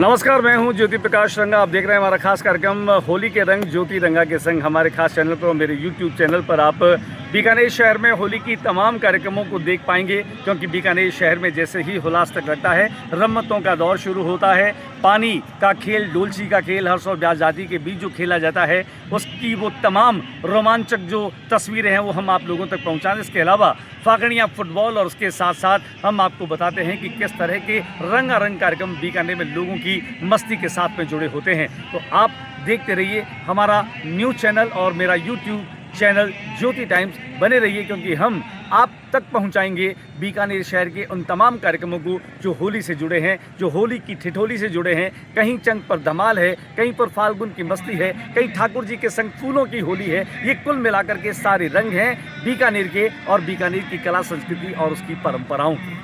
नमस्कार, मैं हूं ज्योति प्रकाश रंगा। आप देख रहे हैं हमारा खास कार्यक्रम होली के रंग ज्योति रंगा के संग। हमारे खास चैनल पर, मेरे यूट्यूब चैनल पर आप बीकानेर शहर में होली की तमाम कार्यक्रमों को देख पाएंगे, क्योंकि बीकानेर शहर में जैसे ही हुलास तक लगता है, रम्मतों का दौर शुरू होता है। पानी का खेल, डोलची का खेल, हर्ष और ब्याज़ादी के बीच जो खेला जाता है, उसकी वो तमाम रोमांचक जो तस्वीरें हैं वो हम आप लोगों तक पहुँचाएं। इसके अलावा फागणिया फुटबॉल, और उसके साथ साथ हम आपको बताते हैं कि किस तरह के रंगारंग कार्यक्रम बीकानेर में लोगों की मस्ती के साथ में जुड़े होते हैं। तो आप देखते रहिए हमारा न्यूज़ चैनल और मेरा यूट्यूब चैनल ज्योति टाइम्स। बने रहिए, क्योंकि हम आप तक पहुंचाएंगे बीकानेर शहर के उन तमाम कार्यक्रमों को जो होली से जुड़े हैं, जो होली की ठिठोली से जुड़े हैं। कहीं चंग पर धमाल है, कहीं पर फाल्गुन की मस्ती है, कहीं ठाकुर जी के संग फूलों की होली है। ये कुल मिलाकर के सारे रंग हैं बीकानेर के, और बीकानेर की कला संस्कृति और उसकी परंपराओं की।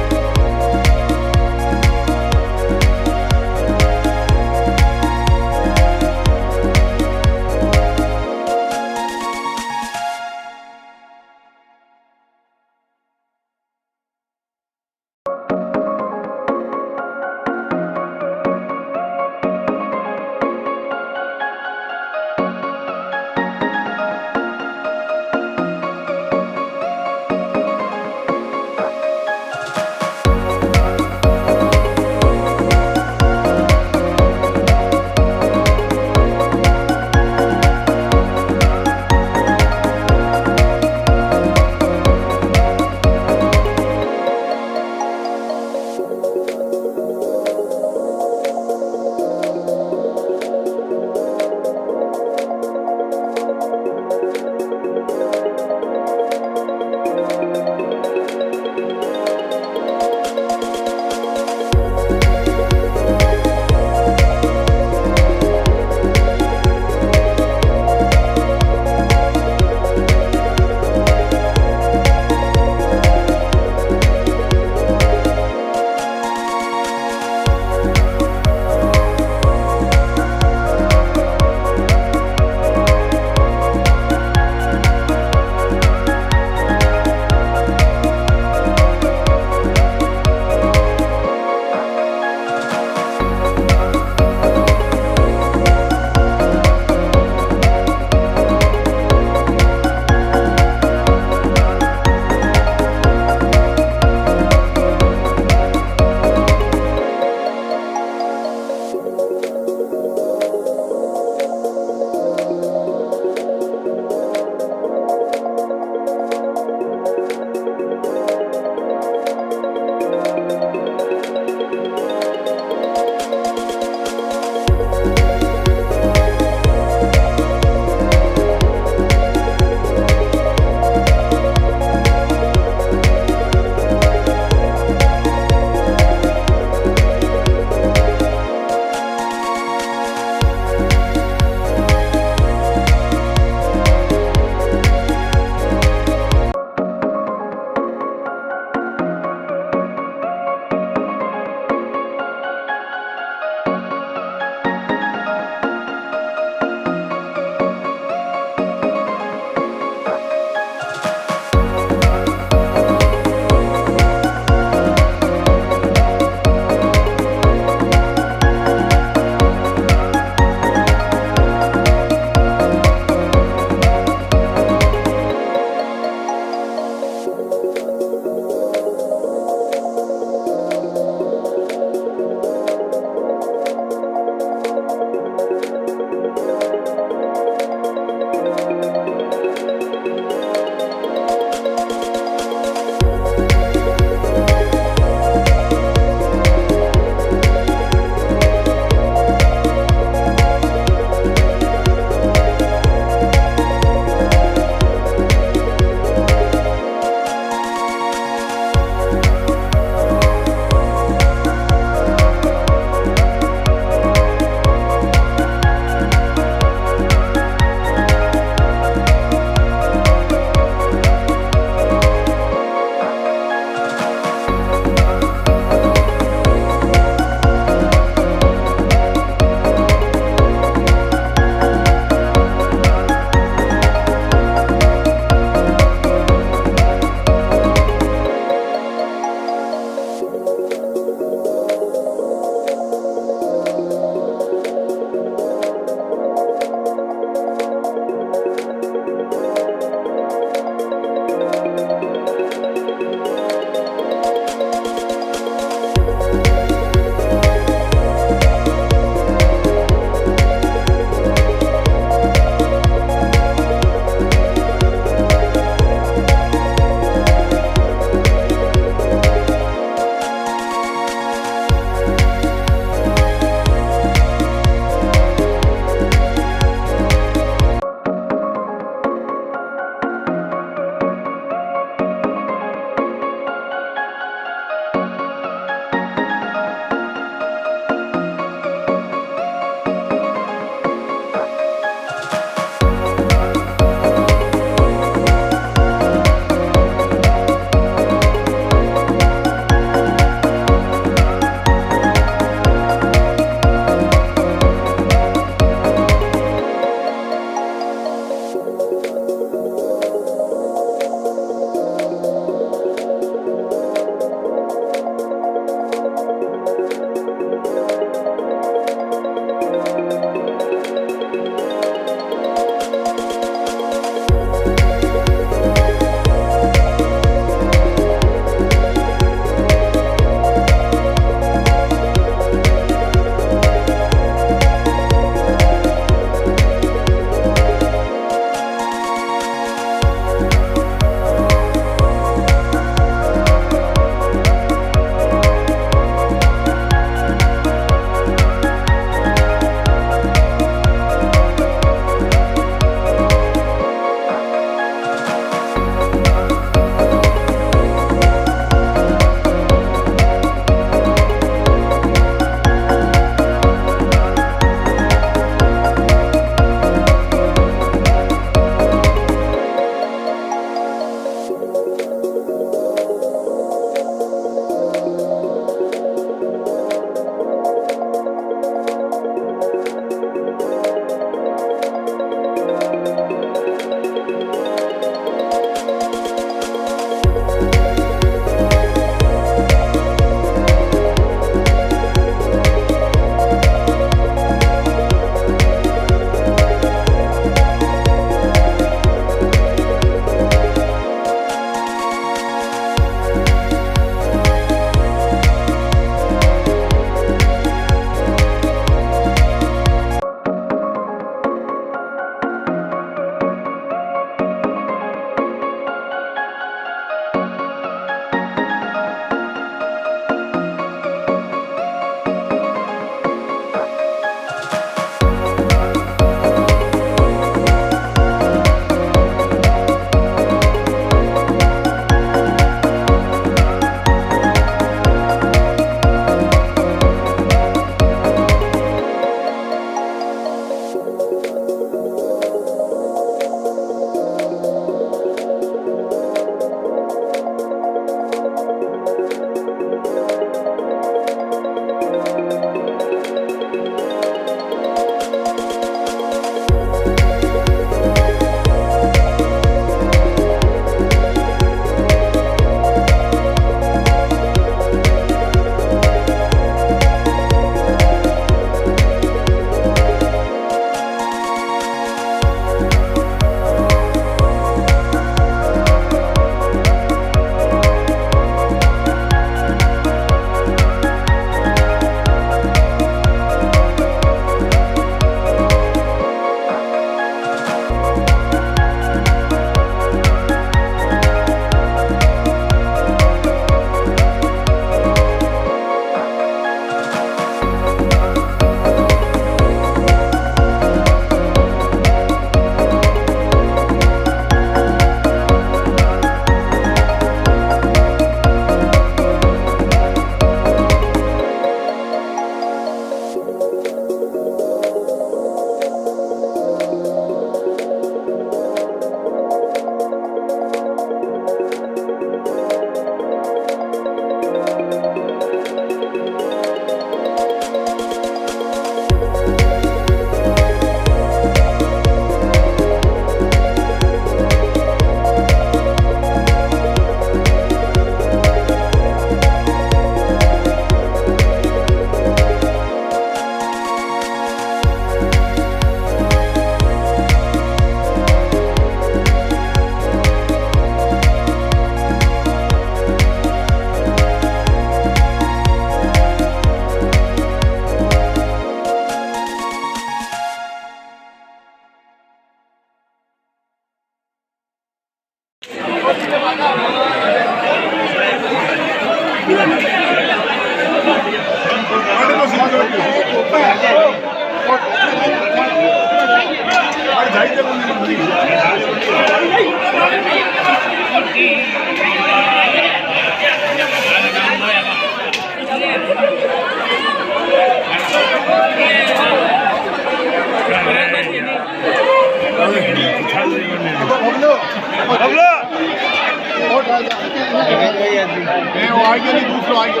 वो आगे नहीं, दूसरा आगे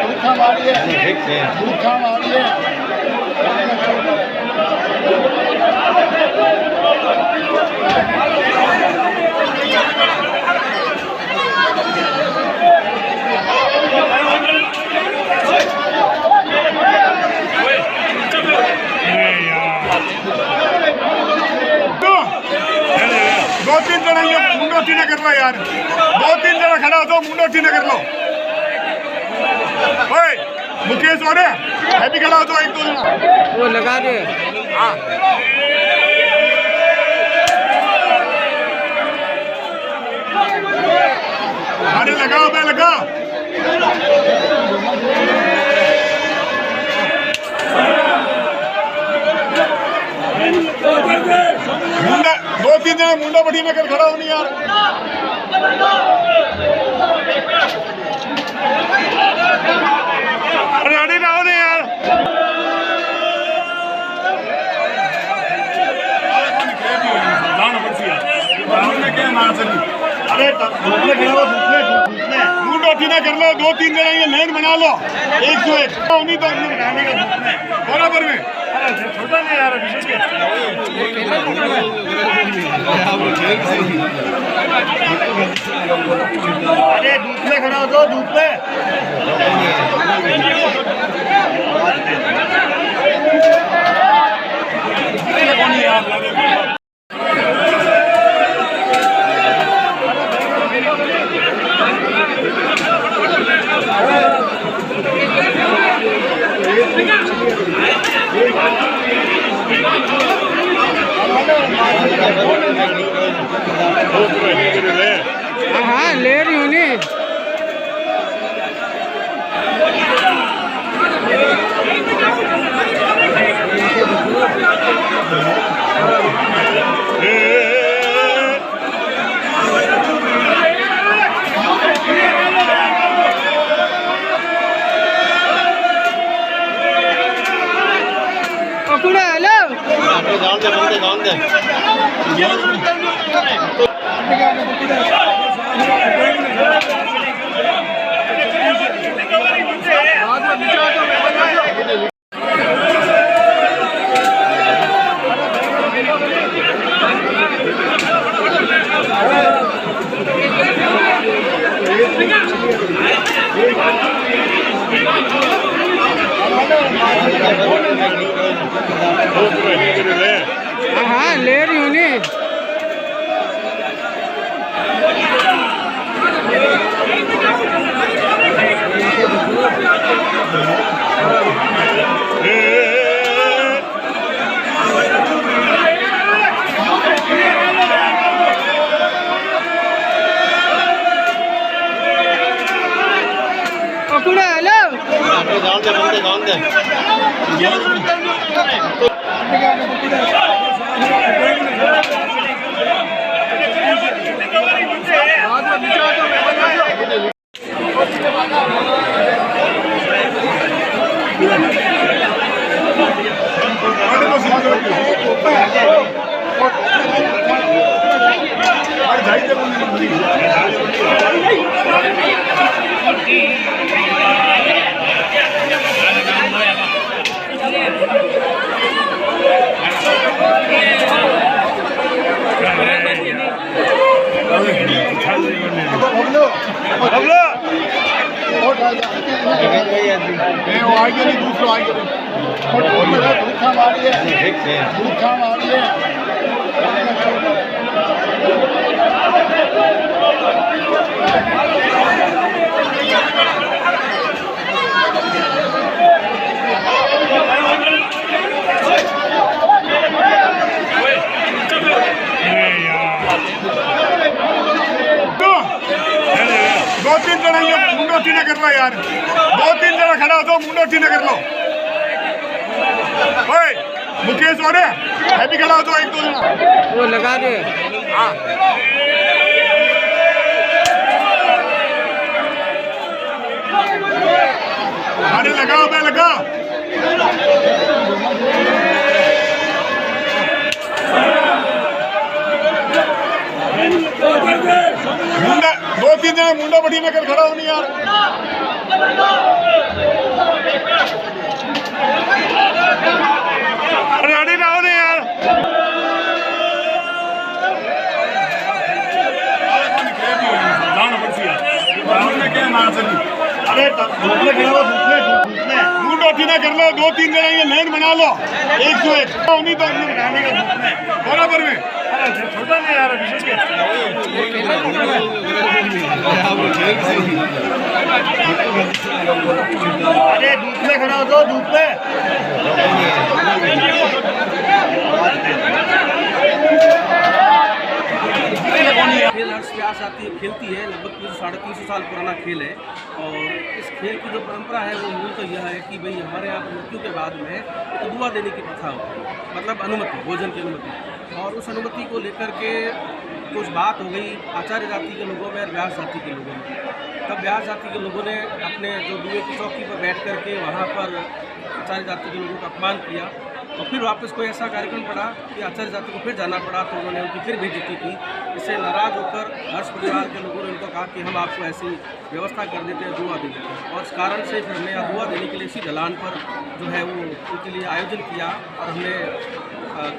धूखा मारिए, धूखा मारिए। दो तीन जना ये मुंडो टीना कर लो यार, दो तीन जना खड़ा हो तो मुंडो टीना कर लो। ओए मुकेश हो रहे हैप्पी खड़ा हो तो एक दो जना वो लगा दे। हाँ अरे लगाओ, मैं लगाओ। मुंडा दो तीन जना मुंडा बड़ी में कर खड़ा हो नहीं यार। अरे अरे रहो नहीं यार। अरे मुंडा टीना कर लो, दो तीन जना ये लाइन बना लो 101 नहीं तो बनाने का बराबर में। छोटा नहीं यार अरे धूप में खड़ा हो तो धूप में। हाँ ले रही हूँ नहीं। पकड़ो हेलो जान दे हाँ ले रही हूँ नहीं। पकड़ो हेलो जान दे वो आगे नहीं, दूसरा आगे धूखा मारिए, धूखा मारिए। दो तीन जना ये मुंडो टीना कर लो यार, दो तीन जना खड़ा हो तो मुंडो टीना कर लो। ओए मुकेश हो रहे हैप्पी खड़ा हो तो एक दो जना वो लगा दे। हाँ अरे लगाओ, मैं लगाओ। मुंडा दो तीन जने मुंडा बटी में कर खड़ा हो नहीं यार। अरे अड़ी ना हो नहीं यार। अरे मुंडा ना कर लो, दो तीन जने ये लैंड बना लो 101 उन्हीं तो बनाने का बराबर में। छोटा नहीं यार अरे धूप में खड़ा हो तो धूप में। खेल हर्ष व्यास आती है खेलती है, लगभग 350 साल पुराना खेल है। और इस खेल की जो परंपरा है वो मूल तो यह है कि भाई हमारे यहाँ मृत्यु के बाद में एक दुआ देने की प्रथा होती है, मतलब अनुमति, भोजन की अनुमति। और उस अनुमति को लेकर के कुछ बात हो गई आचार्य जाति के लोगों में और व्यास जाति के लोगों में। तब व्यास जाति के लोगों ने अपने जो दुए की चौकी पर बैठ करके वहाँ पर आचार्य जाति के लोगों का अपमान किया और फिर वापस कोई ऐसा कार्यक्रम पड़ा कि आचार्य जाति को फिर जाना पड़ा, तो उन्होंने उनकी फिर बेइज्जती की। इससे नाराज होकर हर्ष परिवार के लोगों ने उनको कहा कि हम आपको ऐसी व्यवस्था कर देते हैं, दुआ दे देते हैं। और इस कारण से फिर हमने दुआ देने के लिए इसी ढलान पर जो है वो उनके लिए आयोजन किया और हमने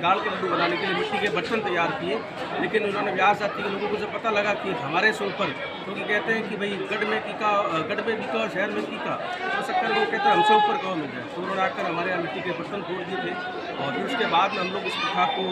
दाल के लड्डू बनाने के लिए मिट्टी के बर्तन तैयार किए। लेकिन उन्होंने व्यास जाति के लोगों को जब पता लगा कि हमारे से ऊपर, क्योंकि कहते हैं कि भाई गढ़ में बिका और शहर में टीका, तो शक्कर वो कहते हैं हमसे ऊपर कौन मिल जाए। तो उन्होंने आकर हमारे यहाँ मिट्टी के बर्तन फोड़ दिए थे। और फिर उसके बाद में हम लोग इस प्रथा को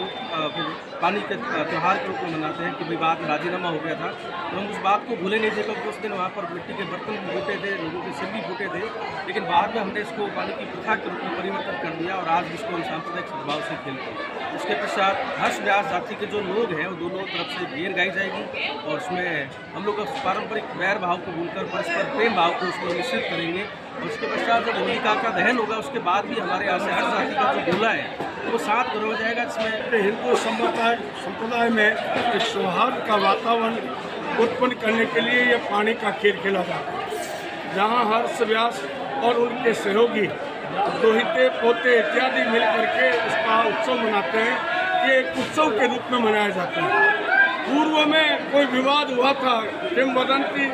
फिर पानी के त्यौहार के रूप में मनाते हैं कि भाई बाद में राजीनामा हो गया था, तो हम उस बात को भूले नहीं थे। क्योंकि उस दिन वहाँ पर मिट्टी के बर्तन भी फूटे थे, लोगों के सिर भी फूटे थे। लेकिन बाद में हमने इसको पानी की प्रथा के रूप में परिवर्तन कर दिया और आज इसको हम सांप्रदायिक सद्भाव से खेलते हैं। उसके पश्चात हर्ष व्यास जाति के जो लोग हैं वो दोनों तरफ से घेर गाई जाएगी और उसमें हम लोग पारंपरिक वैर भाव को भूलकर परस्पर प्रेम भाव को उसमें मिश्रित करेंगे। और उसके पश्चात जब होलिका का दहन होगा उसके बाद भी हमारे यहाँ से हर्ष जाति का जो गोला है तो वो 7 करोड़ हो जाएगा। जिसमें हिंदू संप्रदाय में एक सौहार्द का वातावरण उत्पन्न करने के लिए ये पानी का खेल खेला जाता है, जहाँ हर्ष व्यास और उनके सहयोगी दोहिते पोते इत्यादि मिल करके इसका उत्सव मनाते हैं। ये एक उत्सव के रूप में मनाया जाता है। पूर्व में कोई विवाद हुआ था, किंवदंती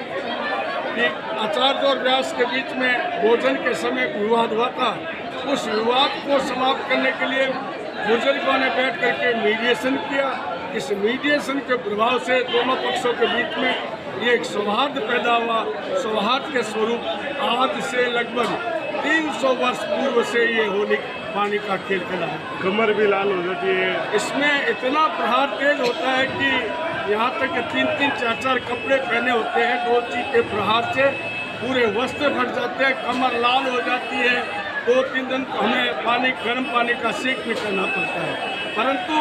कि आचार्य और व्यास के बीच में भोजन के समय विवाद हुआ था। उस विवाद को समाप्त करने के लिए बुजुर्गों ने बैठ करके मीडिएशन किया। इस मीडिएशन के प्रभाव से दोनों पक्षों के बीच में ये एक सौहार्द पैदा हुआ। सौहार्द के स्वरूप आज से लगभग 300 वर्ष पूर्व से ये होली पानी का खेल खेला है। कमर भी लाल हो जाती है। इसमें इतना प्रहार तेज होता है कि यहाँ तक 3-3, 4-4 कपड़े पहने होते हैं। 2 चीज के प्रहार से पूरे वस्त्र फट जाते हैं, कमर लाल हो जाती है। 2-3 दिन हमें गर्म पानी का सेक भी करना पड़ता है। परंतु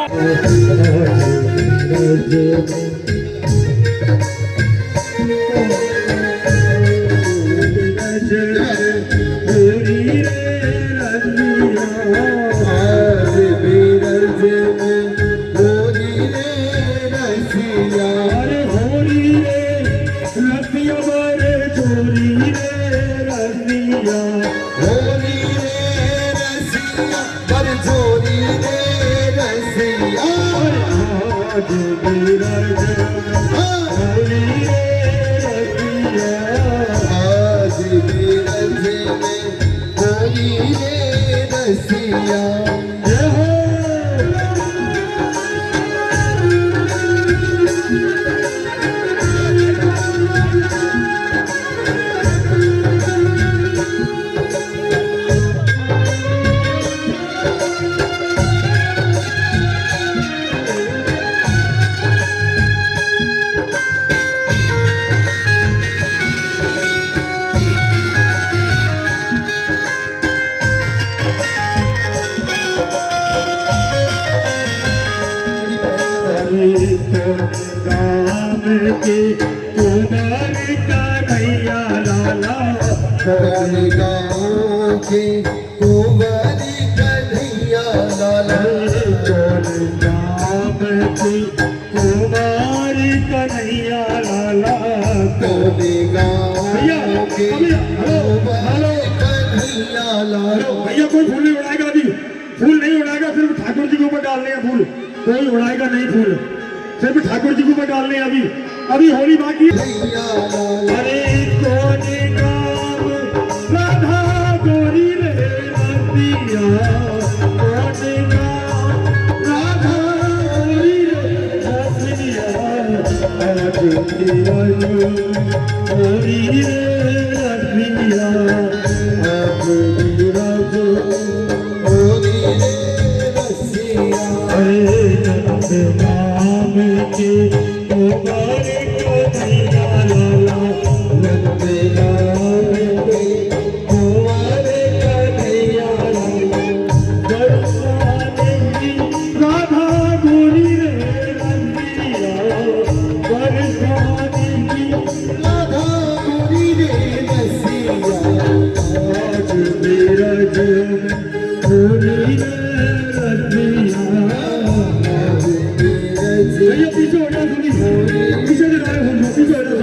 भैया कोई फूल नहीं उड़ाएगा अभी, फूल नहीं उड़ाएगा, सिर्फ ठाकुर जी के ऊपर डालने हैं फूल, कोई उड़ाएगा नहीं फूल, सिर्फ ठाकुर जी के ऊपर डालने हैं अभी। अभी होली बाकी है। अरे कौन काम राधा गोरी रे रतिया, कौन काम राधा गोरी रे रतिया, आज तेरा गोरी रे रतिया, आज तेरा गोरी रे रसिया। अरे नंद नाम के तुम्हारे कन्हैया लाला, नंद नाम के तुम्हारे कन्हैया लाला, बरसाने की राधा गोरी रे रतिया, बरसाने की राधा गोरी रे रसिया, आज मेरा जन्म गोरी रे रतिया, आज मेरा जन्म। पीछे हो जाओ, पीछे से गायब हो जाओ, पीछे हो जाओ,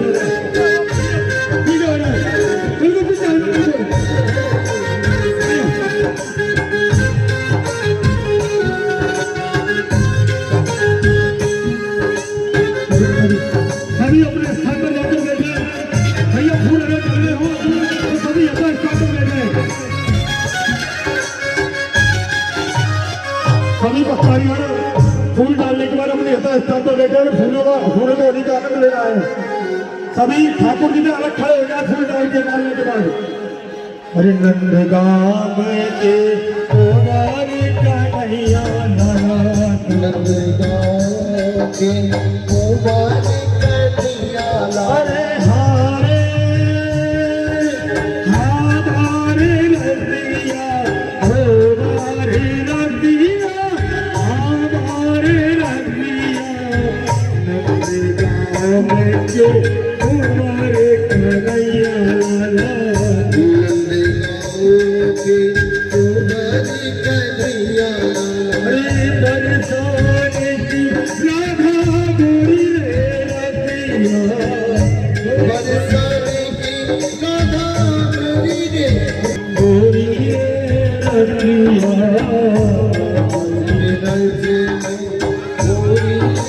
पीछे हो जाओ, बिल्कुल पीछे हो जाओ, सभी अपने स्थान पर जाकर बैठे। भैया फूल अगर डालने हो तो सभी अपना स्थान पर बैठे। सभी पक्षकारियों ने फूल डालने के बाद अपने स्थान पर बैठे हुए फूलों को होली का आनंद लेना है। सभी ठाकुर जी ने अलग खड़े हो जाए फूल डालने के बाद। अरे नंद गाम के कोनारी कन्हैया लाला, नंद गाम के कोनारी कन्हैया लाला, अरे हारे हमारे रतिया, हमारे रतिया, हमारे रतिया, नंद गाम के तुम्हारे कन्हैया लाला, नंद गाम के तुम्हारे कन्हैया लाला। अरे बरसाने की राधा गोरी रे रतिया, बरसाने की राधा गोरी रे गोरी रे रतिया, मेरा जीवन गोरी रे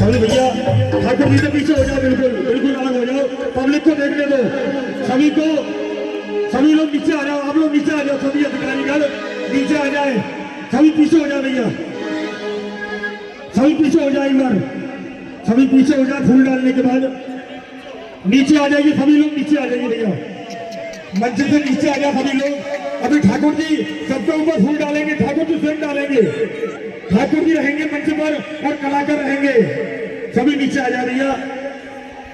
अरे भैया ठाकुर जी से पीछे हो जाओ, बिल्कुल बिल्कुल अलग हो जाओ, पब्लिक को देखने दो। सभी लोग नीचे आ जाओ, आप लोग नीचे आ जाओ, सभी अधिकारी गण नीचे आ जाए, सभी पीछे हो जाओ भैया, सभी पीछे हो जाए एक बार, सभी पीछे हो जाए। फूल डालने के बाद नीचे आ जाइए, सभी लोग नीचे आ जाइए भैया, मंच से नीचे आ जाए सभी लोग। अभी ठाकुर जी सबके ऊपर फूल डालेंगे, ठाकुर जी स्वयं डालेंगे, ठाकुर जी रहेंगे मंच पर और कलाकार रहेंगे। सभी नीचे आ जा भैया,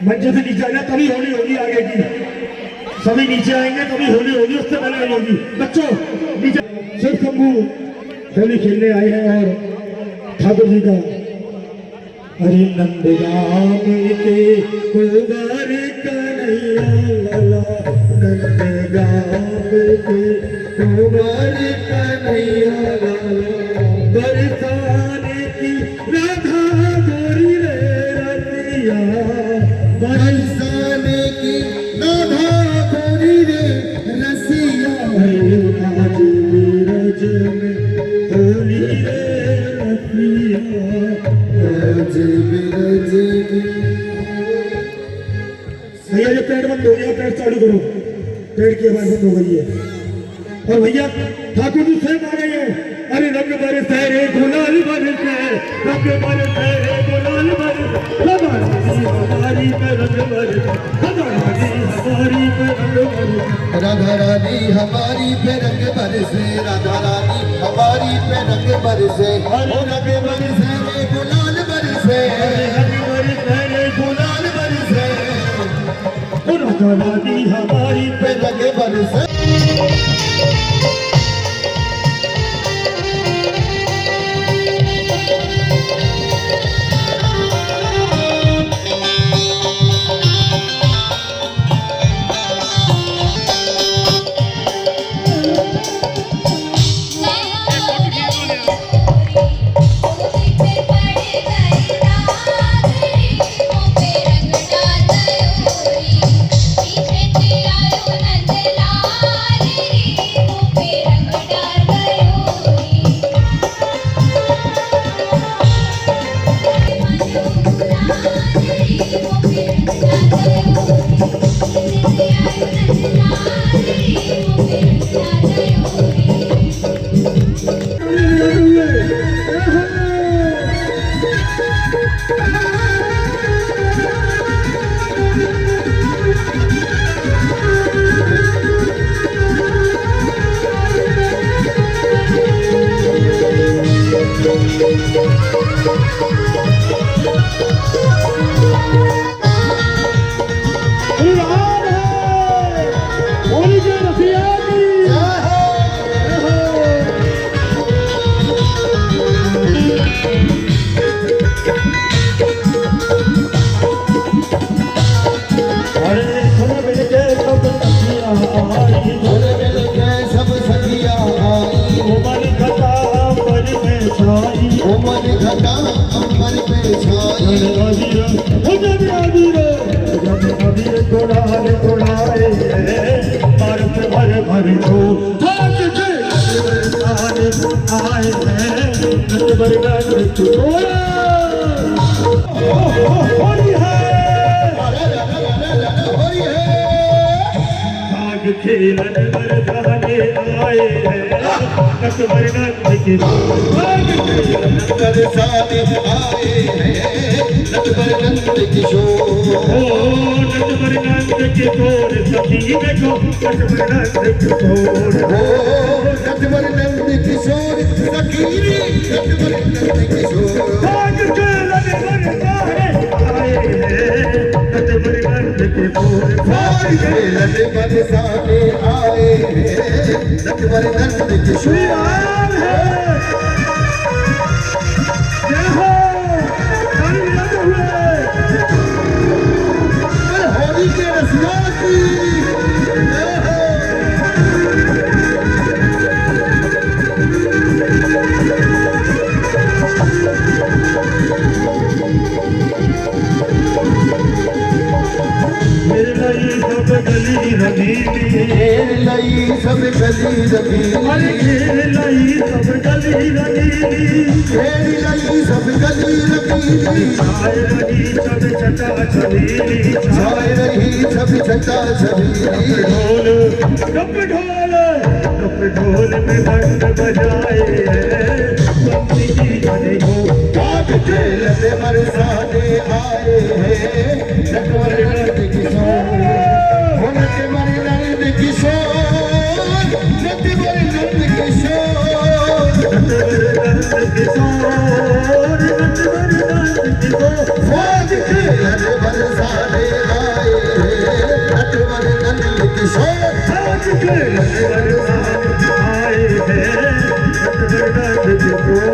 मंच से नीचे आ जाए, तभी होली होगी आगे की। सभी नीचे आएंगे तभी होली होगी, उससे पहले नहीं होगी। बच्चों नीचे शिव शंभू होली खेलने आए हैं और ठाकुर जी का अरे नंद गाम के कुंवर कन्हैया लाला, नंद गाम के कुंवर कन्हैया लाला, बरसाने की राधा गोरी रे रतिया, बरसाने की राधा गोरी रे रसिया, आज बीरज में होली रे रतिया, आज बीरज में। भैया ये पेड़ बंद हो गया, पेड़ चालू करो, पेड़ की आवाज बंद हो गई है। और भैया ठाकुर जी स्वयं आ गए हैं। अरे रंग बरसे रे गुलाल बरसे, रंग बरसे रे गुलाल बरसे, हमारी पे रंग बरसे, हमारी पे रंग बरसे, राधा रानी हमारी पे रंग बरसे, राधा रानी हमारी पे रंग बरसे, ओ रंग बरसे रे गुलाल बरसे, रंग बरसे रे गुलाल बरसे, ओ राधा रानी हमारी पे रंग बरसे। पीछे से आयो नंद लाल रे। होली के रसिया की अरे सुन मिल के सब सखिया आई घुल मिल के सब सखिया आई उमर घटा पर में छाई उमर घटा अंबर पे छाई जब अबीर तोड़ाए तोड़ाए पर पे भर भर छो थक के बरसाने आए हैं नच बरगद तोड़ा होली है होली है भाग खेलन बरसाने आए हैं नच बरगद की भाग खेलन बरसाने आए हैं नटवर नंद किशोर नटवर नंद किशोर सखी देखो नटवर नंद किशोर नटवर नंद किशोर सखी नटवर नंद किशोर भाग के नटवर सारे आए हैं नटवर नंद किशोर भाग के नटवर सारे आए हैं नटवर नंद किशोर जय हो होली के रसिया की मेरे लिए सब गली रंगीली खेल लई सब गली अरे रंगीली खेल लाई सब गली रंगीली खेल लई सब गली रंगीली छाए रही सब छटा छबीली छाए रही सब छटा छबीली ढोल कप ढोल में बंद बजाए हैं बंदी की बने हो भाग खेल से बरसाने आए हैं नटवर नंद किशोर हो नटवर नंद किशोर नटवर नंद किशोर भाग खेल से बरसाने आए हैं नटवर नंद किशोर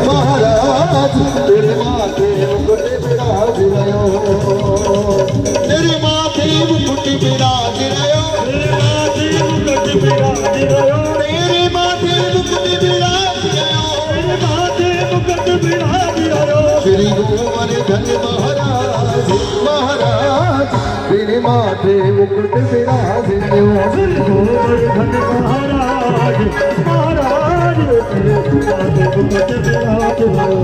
महाराज तेरे माथे मुकुट विराज रयो तेरे माथे मुकुट विराज रयो तेरे माथे मुकुट विराज रयो श्री गोवर्धन महाराज महाराज तेरे माथे मुकुट विराज रयो गोवर्धन महाराज महाराज तेरे माथे मुकुट विराज रयो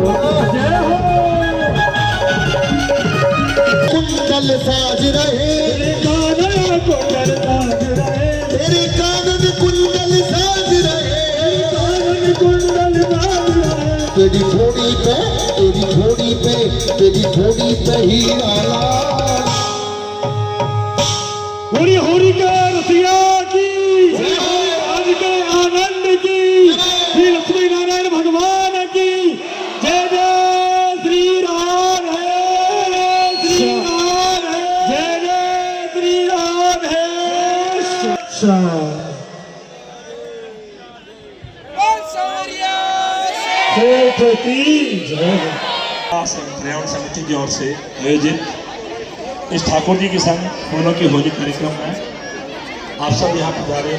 जय हो कुंडल साज रहे कानन कुंडल साज रहे तेरे कानन कुंडल साज रहे कानन कुंडल साज रहे तेरी थोड़ी पे हीरा लाल होली होली के रसिया की आज के आनंद की श्री लक्ष्मी नारायण भगवान की जय जय श्री राम है श्री राम है जय जय श्री राम है पर्यावरण समिति की ओर से आयोजित इस ठाकुर जी के संग फूलों की होली कार्यक्रम में आप सब यहाँ पधारे,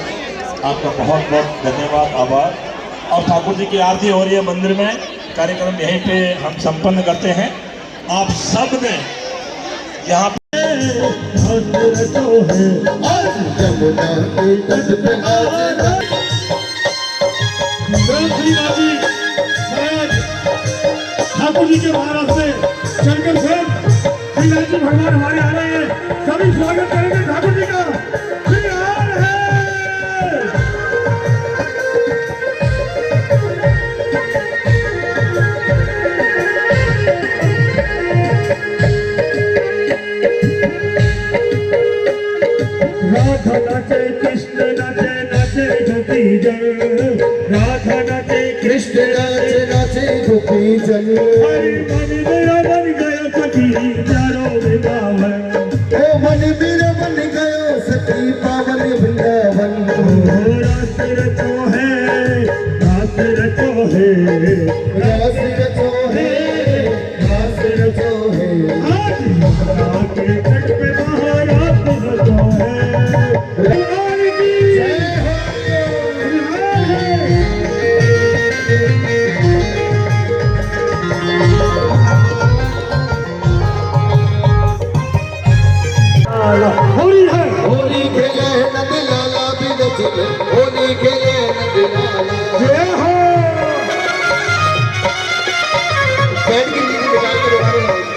आपका बहुत बहुत धन्यवाद आभार। और ठाकुर जी की आरती हो रही है मंदिर में, कार्यक्रम यहीं पे हम संपन्न करते हैं। आप सब ने यहाँ जमुना के तट पे ठाकुर जी के महाराज से चलकर फिर श्री भगवान हमारे आ रहे हैं, सभी स्वागत करेंगे ठाकुर जी का। श्री राम है जन राधा नाचे कृष्ण नाचे नाचे गोपी जन हरि मन मेरा बन गया सखी प्यारो वृंदावन ओ मन मेरा बन गयो सखी पावन वृंदावन रास रचो है रास रचो है रास रचो है रास रचो है आज यमुना के तट पे महारास रचो है राम की जय हो होली है होली खेले नंद लाला बिरज में होली खेले नंद लाला जय हो बैठ के नीचे निकाल के दोबारा लाओ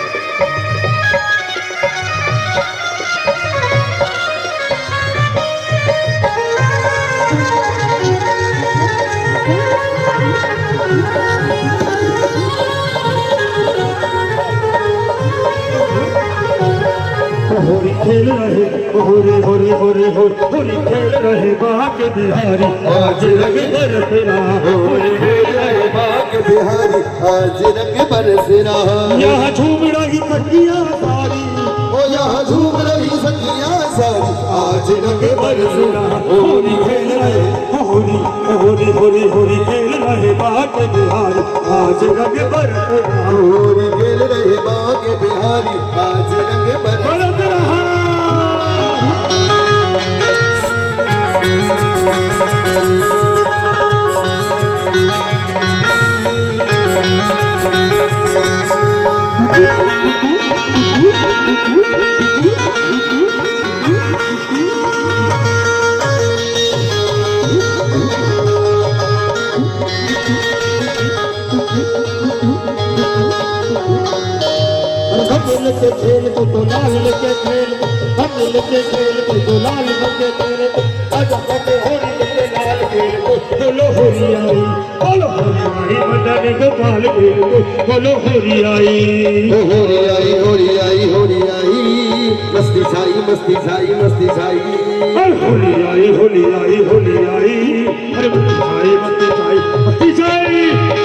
होली खेल रहे होली होली होली होली खेल रहे बाग बिहारी आज रंग बरसना होली खेल रहे बाग बिहारी आज रंग बरसना यहाँ झूम रही कटिया सारी ओ यहाँ झूम रही सखियां सारी आज रंग बरसना बरसना होली खेल रहे होली होली होली होली खेल रहे बाग बिहारी आज रंग बरसना होली खेल रहे बाग बिहारी आज रंग बरसना बरस रहा हम लेके खेल तो लाल लेके खेल हम लेके खेल तो लाल लेके खेल आजा बटे होली लेके लाल खेल बोलो होली आई बोलो होली आई मदन गोपाल खेल बोलो होली आई ओ होली आई होली आई होली आई मस्ती छाई मस्ती छाई मस्ती छाई होली आई होली आई होली आई अरे मस्ती छाई मस्ती छाई मस्ती छाई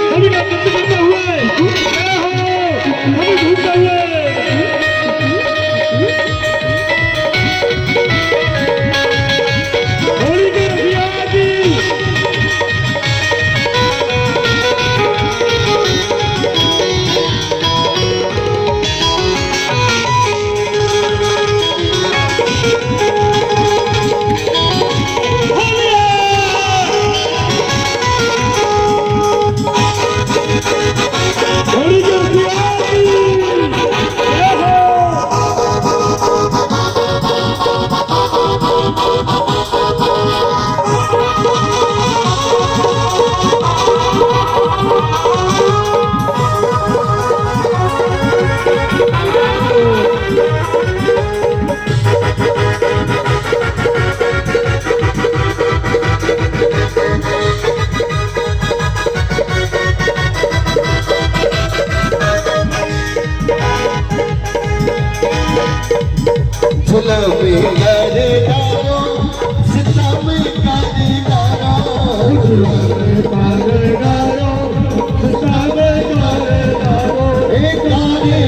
सभी का नृत्य करते हुए जय हो सभी झूमते हुए होली के रसिया जी होली के रसिया जी जय हो झूला में गारे डारो सीता में गारे डारो एक गारे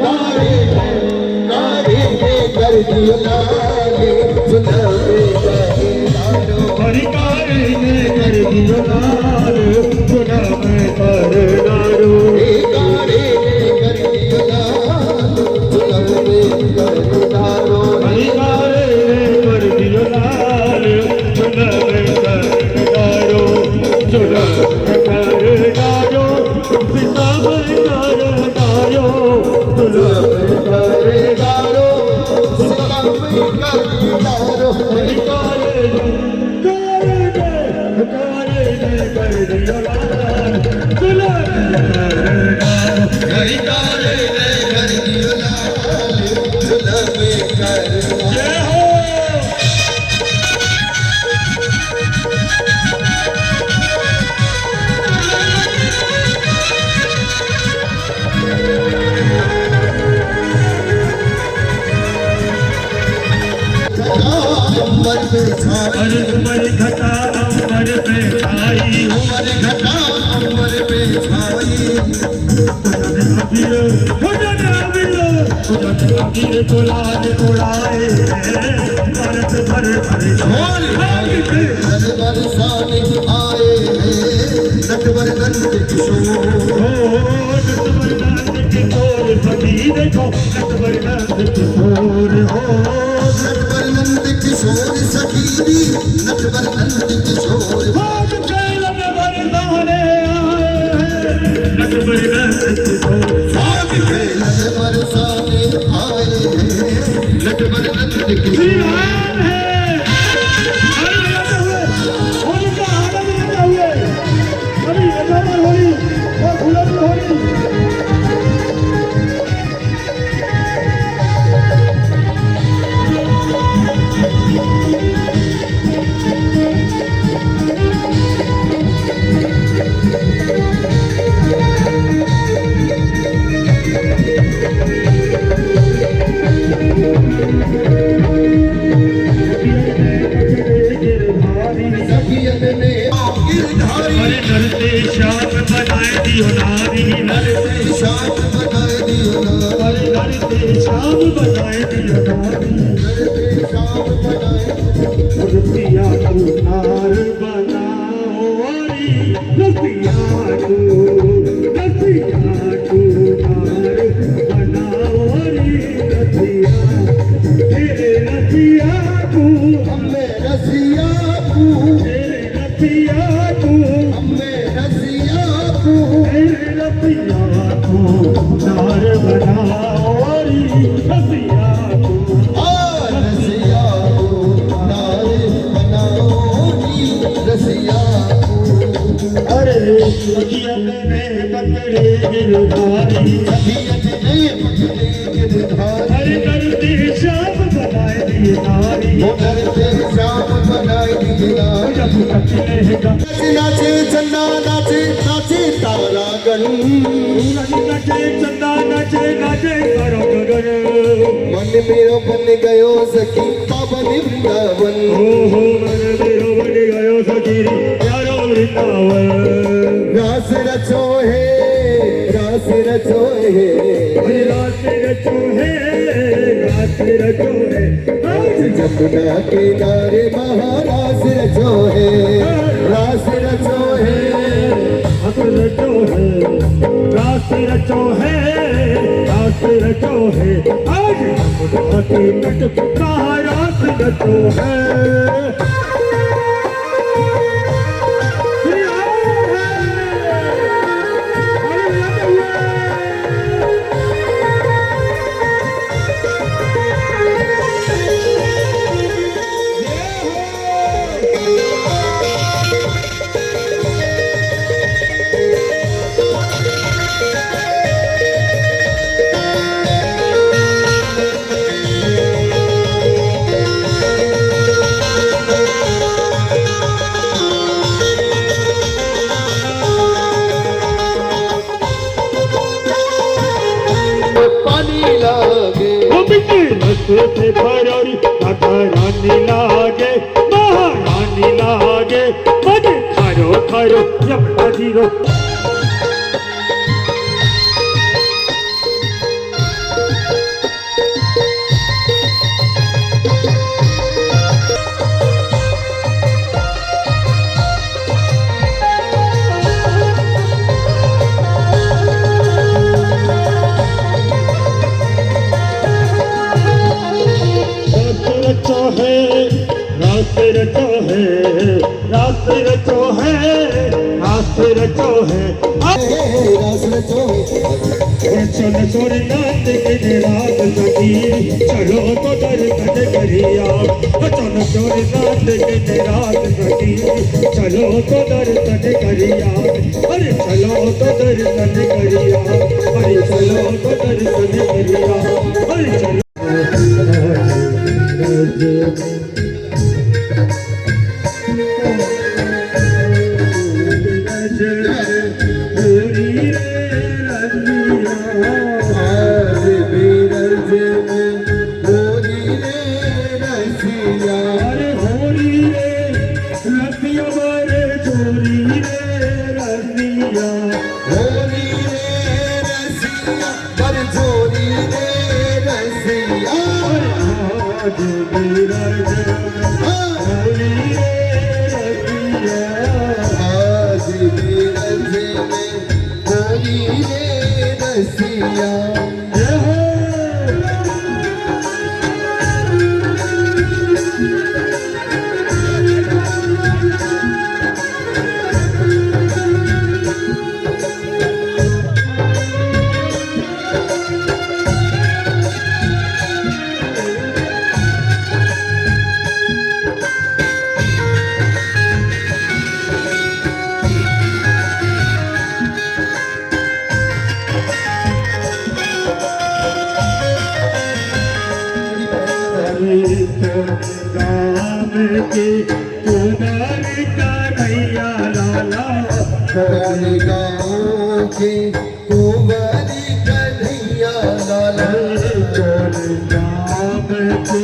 गारे गारे कर दियो लाले झूला में गारे डारो हरिकारे ने कर दियो लाल सुना मैं कर डारो एक गारे कर दियो लाल झूला में गारे डारो हरिकारे ने कर दियो लाल सुना मैं कर डारो सुना मैं कर डारो पिता मैं कर डारो सुना मैं गारे डारो झूला में गारे डारो हरिकारे ने कर दियो लाल सुना मैं कर डारो हरिकारे ने कर दियो लाल झूला में गारे डारो जय हो अंबर पे छाए अरे तुम्हारी घटा गुलाल उड़ाए भारत भर बरसाने आए नटवर नंद किशोर पति देखो नटवर नंद किशोर हो नटवर नंद किशोर सखी नटवर नंद किशोर आज कैल में बरसाने आए नटवर नंद किशोर आज खेल बरसाने आए नटवर नंद किशोर श्याम बनाए दियो नारी शाम बनाए दियो अरे नरते श्याम बनाए दियो नारी शाम बनाए रतिया तू नार बनाओ रतिया तू नार बनाओ रतिया तेरे रतिया तू हमें रसिया तू तेरे रतिया तू हमें रसिया तू तेरे रतिया तू नार बनाओ रतिया तू रसिया तू नारे बनाओ रसिया अरे सखियत ने पकड़े गिरधारी सखियत ने पकड़े गिरधारी अरे करते श्याम बनाए दिए नारी वो करते शाम बनाए दिया जब कचलेगा नाचे चंदा नाचे नाचे तारागण नचे चंदा नचे नचे करो गगन मन मेरो बन गयो सखी पावन वृंदावन हो मन मेरो बन गयो सखी प्यारो वृंदावन रास रचो है रास रचो है अरे रात रचो है जमुना किनारे महारास रचो है रास रचो है रास रचो है आज यमुना के तट का रास रचो है पानी लागे से भरोरी राधा रानी लागे महारानी लागे मजे खारो खारो यमुना जीरो रास्ते रचो है रास्ते रचो है रास्ते रचो है रास रचो चल छोड़ नाथ के रात सखी चलो तो दर्शन करिया चल छोड़ नाथ के रात सखी चलो तो दर्शन करिया अरे चलो तो दर्शन करिया अरे चलो तो दर्शन करिया अरे चलो होली रे रसिया के कुमार कन्हैया लाला कौन गाँव के कुंवारी कन्हैया लाला कौन गाँव के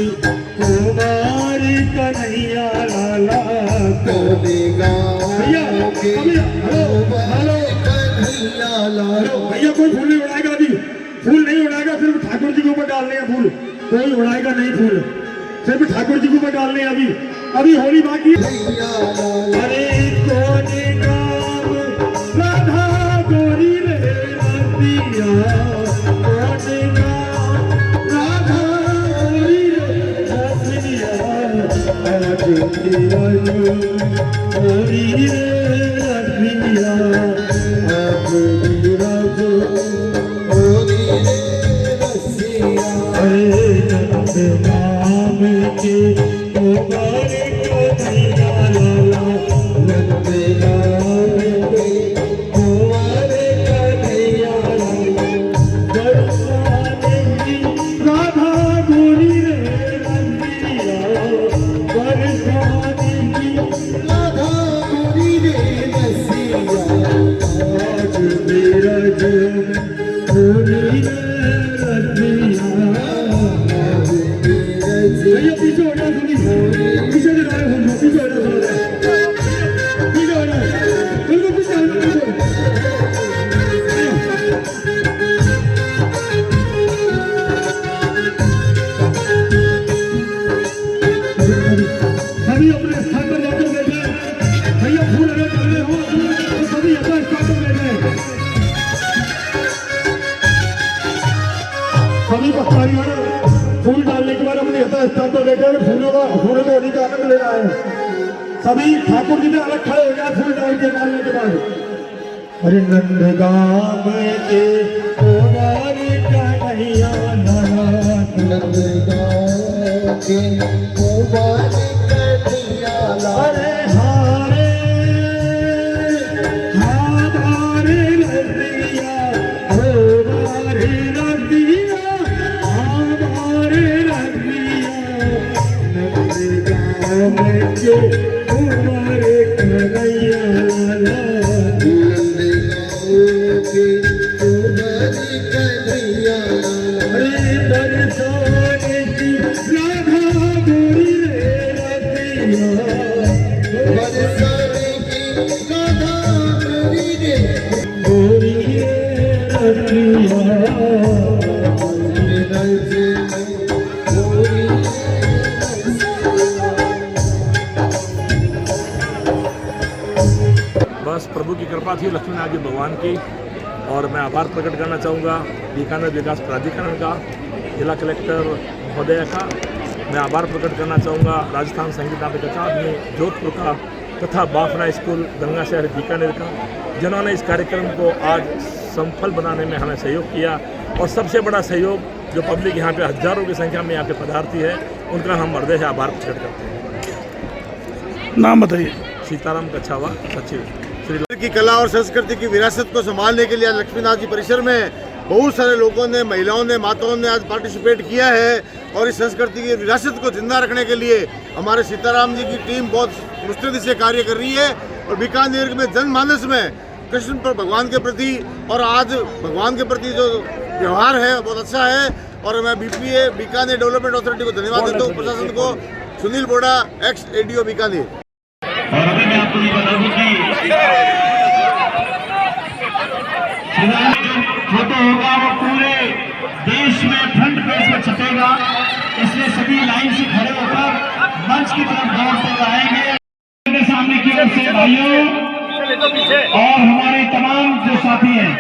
कुमार कन्हैया लाला कौन गाँव के कुंवारी कन्हैया लाला। भैया कोई फूल नहीं उड़ाएगा अभी, फूल नहीं उड़ाएगा, सिर्फ ठाकुर जी के ऊपर डालने हैं फूल, कोई उड़ाएगा नहीं फूल, सिर्फ ठाकुर जी के ऊपर डालने हैं अभी, अभी होली बाकी। अरे कौन गाँव राधा गोरी रे रतिया, कौन गाँव राधा गोरी रे रतिया, आज तेरा गोरी रे रतिया, आज तेरा होली रे रसिया अरे नंद नाम के कुमार कन्हैया लाला, नंद गाँव के कुंवारी कन्हैया लाला बरसाने की राधा गोरी रे रतिया, बरसाने की राधा गोरी रे रसिया आज मेरा जन्म होली रे रतिया। भैया पीछे हो जाओ, सुनी पीछे से गाय हो जाओ, पीछे हो जाओ, पीछे हो जाओ, बिल्कुल पीछे हो जाओ। सभी अपने स्थान पर जाकर बैठे, भैया फूल अगर डालने हो तो सभी अपने स्थान पर बैठे, सभी पक्षकारियों फूल डालने के बाद अपने यथा स्थान पर बैठे और फूलों को होली का आनंद ले रहा है। सभी ठाकुर जी में अलग खड़े हो जाए फूल डाल के डालने के बाद। अरे नंद गाँव के कुमार कन्हैया लाला, नंद गाँव के कुंवारी कन्हैया लाला अरे हारे हारे रतिया, हमारे रतिया, हमारे रतिया, नंद गाँव के कुमार कन्हैया लाला, नंद गाँव के कुंवारी कन्हैया लाला अरे बरसाने की राधा गोरी रे रतिया, बरसाने की राधा गोरी रे गोरी रे रतिया। गोरी बस प्रभु की कृपा थी, लक्ष्मीनाथ जी भगवान की, और मैं आभार प्रकट करना चाहूँगा बीकानेर विकास प्राधिकरण का, जिला कलेक्टर महोदय का। मैं आभार प्रकट करना चाहूँगा राजस्थान संगीत नाटक अकादमी जोधपुर का तथा बाफना स्कूल गंगा शहर बीकानेर का, जिन्होंने इस कार्यक्रम को आज सफल बनाने में हमें सहयोग किया। और सबसे बड़ा सहयोग जो पब्लिक यहाँ पे हजारों की संख्या में यहाँ पे पधारती है, उनका हम हृदय से आभार प्रकट करते हैं। नाम बताइए। सीताराम कछावा, सचिव श्री की कला और संस्कृति की विरासत को संभालने के लिए आज लक्ष्मीनाथ जी परिसर में बहुत सारे लोगों ने, महिलाओं ने, माताओं ने आज पार्टिसिपेट किया है। और इस संस्कृति की विरासत को जिंदा रखने के लिए हमारे सीताराम जी की टीम बहुत मुस्तैदी से कार्य कर रही है। और बीकानेर में जनमानस में कृष्ण पर भगवान के प्रति और आज भगवान के प्रति जो व्यवहार है बहुत अच्छा है। और मैं BPA बीकानेर डेवलपमेंट अथॉरिटी को धन्यवाद देता हूँ, प्रशासन को। सुनील बोड़ा, एक्स ADO बीकानेर। और अभी मैं आपको ये बता दूं कि फोटो होगा वो पूरे देश में फ्रंट पेज पर छपेगा, इसलिए सभी लाइन से खड़े होकर मंच की तरफ दौड़ते आएंगे। सामने की ओर से भाइयों और हमारे तमाम जो साथी हैं,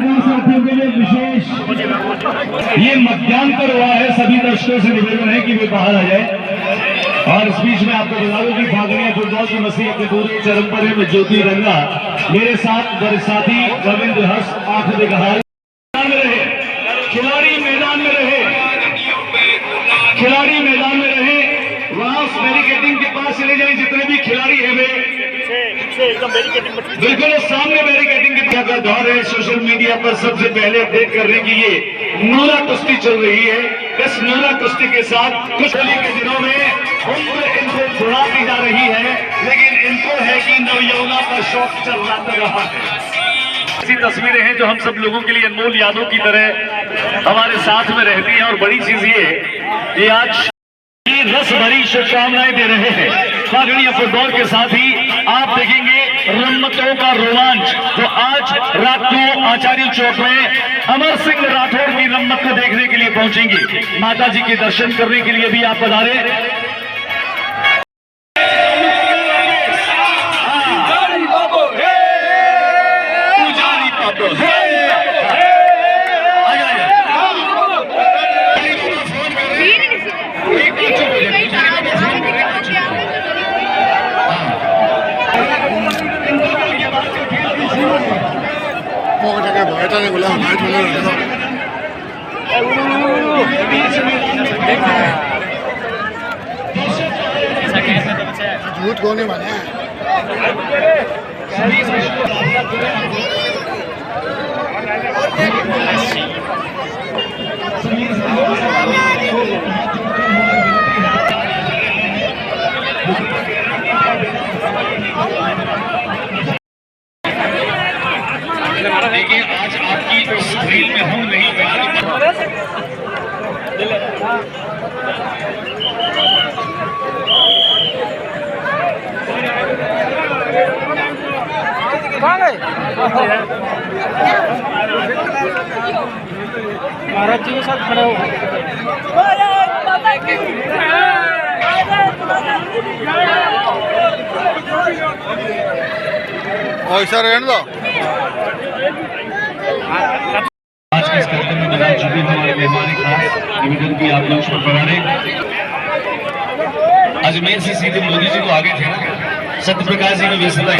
साथियों के लिए विशेष ये मध्यांतर हुआ है। सभी दर्शकों से निवेदन है कि वे बाहर आ जाए। और इस बीच में आपको बता दूं कि भागनिया फुटबॉल की मसीह अपने पूरे चरम पर है। मैं ज्योति रंगा, मेरे साथ मेरे साथी रविंद्र हर्ष, आंख दिखाई खिलाड़ी मैदान में रहे, खिलाड़ी मैदान में रहे। वहां बैरिकेडिंग के पास चले जाए, जितने भी खिलाड़ी है वे बिल्कुल सामने बैरिकेडिंग की का दौर है। सोशल मीडिया पर सबसे पहले अपडेट कर रहे हैं कि ये नूरा कुश्ती चल रही है। इस नूरा कुश्ती के साथ कुछ होली के दिनों में उम्र इनको बढ़ा दी जा रही है, लेकिन इनको है कि नवयौवना का शौक चल रहा है। ऐसी तस्वीरें हैं जो हम सब लोगों के लिए अनमोल यादों की तरह हमारे साथ में रहती हैं। और बड़ी चीज ये आज रस भरी शुभकामनाएं दे रहे हैं। फागड़िया फुटबॉल के साथ ही आप देखेंगे रम्मतों का रोमांच जो आज रात को आचार्य चौक में अमर सिंह राठौर की रम्मत को देखने के लिए पहुंचेंगे। माता जी के दर्शन करने के लिए भी आप पधारे। झूठ होने वाले हैं। देखिए आज आपकी स्क्रीन में हम नहीं महाराज जी के साथ खड़े हो। ऐसा रहने दो। आज के इस कार्यक्रम में बता चुके हमारे मेहमान खास निवेदन की आप लोग उस पर बढ़ाने। अजमेर से सीधे मोदी जी को आगे थे ना, सत्यप्रकाश जी में व्यस्तता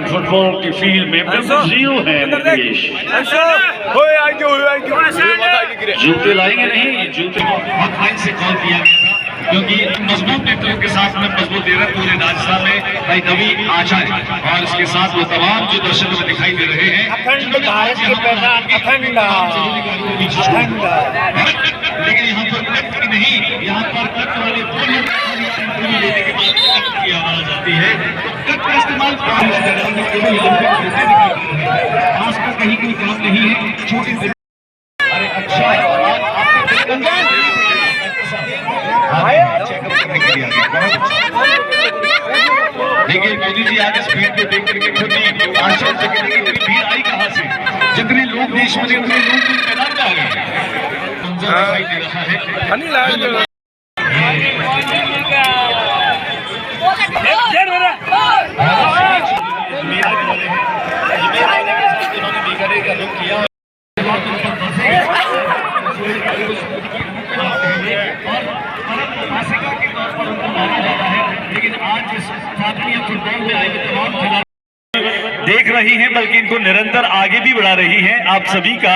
फुटबॉल की फील्ड में बिल्कुल जीरो है मुकेश। जूते लाएंगे नहीं, जूते हॉटलाइन से कॉल किया गया था क्योंकि मजबूत नेतृत्व के साथ में मजबूत दे रहे पूरे राजस्थान में भाई नवी आचार्य और इसके साथ वो तमाम जो दर्शक में दिखाई दे रहे हैं। लेकिन यहाँ पर कट की नहीं, यहाँ पर कट वाले इंटरव्यू लेने के बाद कट की आवाज आती है। कट का इस्तेमाल खासकर कहीं कोई काम नहीं है। छोटी अरे अच्छा चेकअप करने के लिए देखिए मोदी जी आगे स्पीड पे देख करके खुद ही आश्चर्य के लिए इतनी भीड़ आई कहाँ से। जितने लोग देश में उतने लोग मैदान में आ गए। दिखाई दे रहा है लेकिन आज इस फुटबॉल में आए तमाम खिलाड़ी देख रही हैं, बल्कि इनको निरंतर आगे भी बढ़ा रही हैं। आप सभी का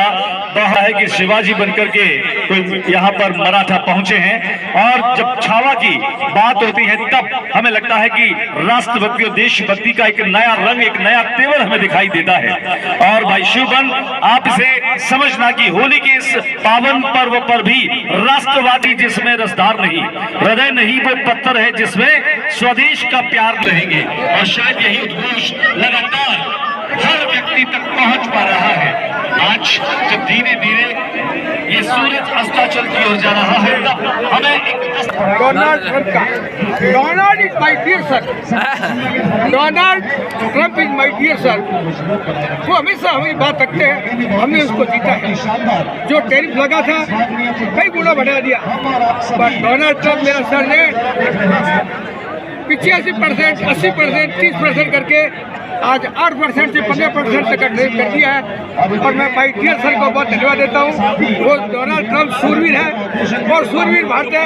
कहा है कि शिवाजी बनकर के कोई यहाँ पर मराठा पहुंचे हैं और जब छावा की बात होती है तब हमें लगता है कि राष्ट्रभक्ति और देशभक्ति का एक नया रंग, एक नया तेवर हमें दिखाई देता है। और भाई शिवबन, आप इसे समझना कि होली के इस पावन पर्व पर भी राष्ट्रवादी जिसमें रसदार नहीं, हृदय नहीं, वो पत्थर है जिसमें स्वदेश का प्यार रहेंगे। और शायद यही उद्घोष लगातार हर व्यक्ति तक पहुंच पा रहा है। आज जब धीरे धीरे ये सूरज अस्ताचल की ओर जा रहा है तब हमें एक डोनाल्ड ट्रंप का, Donald is my dear sir, Donald Trump is my dear sir, वो हमेशा हमारी बात रखते हैं, हमने उसको जीता है। जो टैरिफ लगा था कई गुना बढ़ा दिया, पर डोनाल्ड ट्रंप मेरा सर ने 85%, 80%, 30% करके आज 8% से 15% तक ड्रेप कर दिया है। और मैं भाई डियर सर को बहुत धन्यवाद देता हूँ। वो डोनाल्ड ट्रंप सूरवीर है और सूरवीर भारत है,